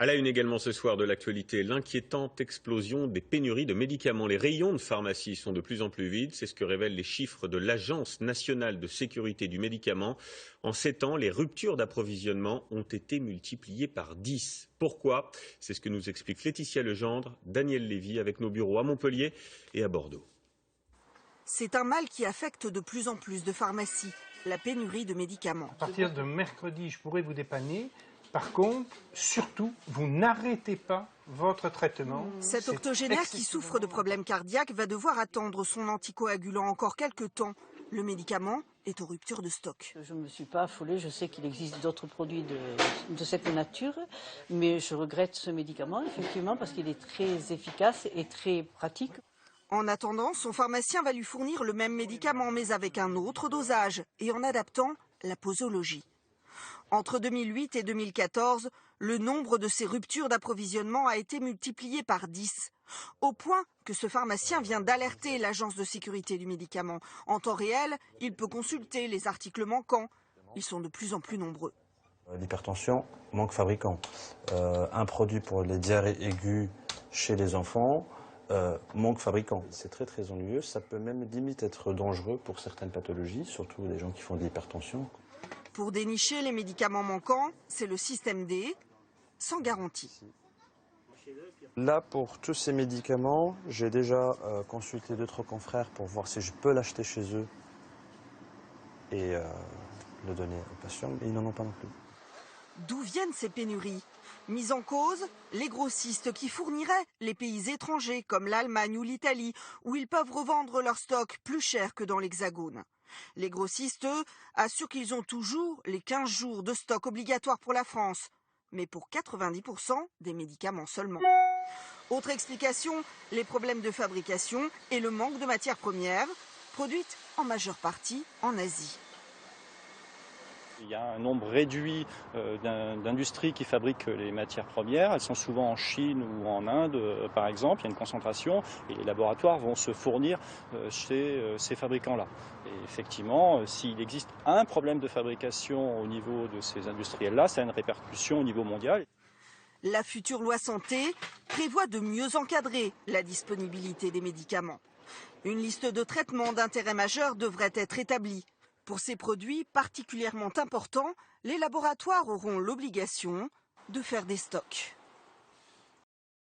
À la une également ce soir de l'actualité, l'inquiétante explosion des pénuries de médicaments. Les rayons de pharmacie sont de plus en plus vides, c'est ce que révèlent les chiffres de l'Agence nationale de sécurité du médicament. En 7 ans, les ruptures d'approvisionnement ont été multipliées par 10. Pourquoi? C'est ce que nous explique Laetitia Legendre, Daniel Lévy avec nos bureaux à Montpellier et à Bordeaux. C'est un mal qui affecte de plus en plus de pharmacies, la pénurie de médicaments. À partir de mercredi, je pourrai vous dépanner. Par contre, surtout, vous n'arrêtez pas votre traitement. Cet octogénaire qui souffre de problèmes cardiaques va devoir attendre son anticoagulant encore quelques temps. Le médicament est aux ruptures de stock. Je ne me suis pas affolée, je sais qu'il existe d'autres produits de cette nature, mais je regrette ce médicament, effectivement, parce qu'il est très efficace et très pratique. En attendant, son pharmacien va lui fournir le même médicament, mais avec un autre dosage et en adaptant la posologie. Entre 2008 et 2014, le nombre de ces ruptures d'approvisionnement a été multiplié par 10, au point que ce pharmacien vient d'alerter l'Agence de sécurité du médicament. En temps réel, il peut consulter les articles manquants. Ils sont de plus en plus nombreux. L'hypertension, manque fabricant. Un produit pour les diarrhées aiguës chez les enfants, manque fabricant. C'est très ennuyeux, ça peut même limite être dangereux pour certaines pathologies, surtout les gens qui font de l'hypertension. Pour dénicher les médicaments manquants, c'est le système D, sans garantie. Là, pour tous ces médicaments, j'ai déjà consulté d'autres confrères pour voir si je peux l'acheter chez eux et le donner aux patients, mais ils n'en ont pas non plus. D'où viennent ces pénuries? Mis en cause, les grossistes qui fourniraient les pays étrangers comme l'Allemagne ou l'Italie, où ils peuvent revendre leur stock plus cher que dans l'Hexagone. Les grossistes, eux, assurent qu'ils ont toujours les 15 jours de stock obligatoires pour la France, mais pour 90% des médicaments seulement. Autre explication, les problèmes de fabrication et le manque de matières premières, produites en majeure partie en Asie. Il y a un nombre réduit d'industries qui fabriquent les matières premières. Elles sont souvent en Chine ou en Inde, par exemple. Il y a une concentration et les laboratoires vont se fournir chez ces fabricants-là. Et effectivement, s'il existe un problème de fabrication au niveau de ces industriels-là, ça a une répercussion au niveau mondial. La future loi santé prévoit de mieux encadrer la disponibilité des médicaments. Une liste de traitements d'intérêt majeur devrait être établie. Pour ces produits particulièrement importants, les laboratoires auront l'obligation de faire des stocks.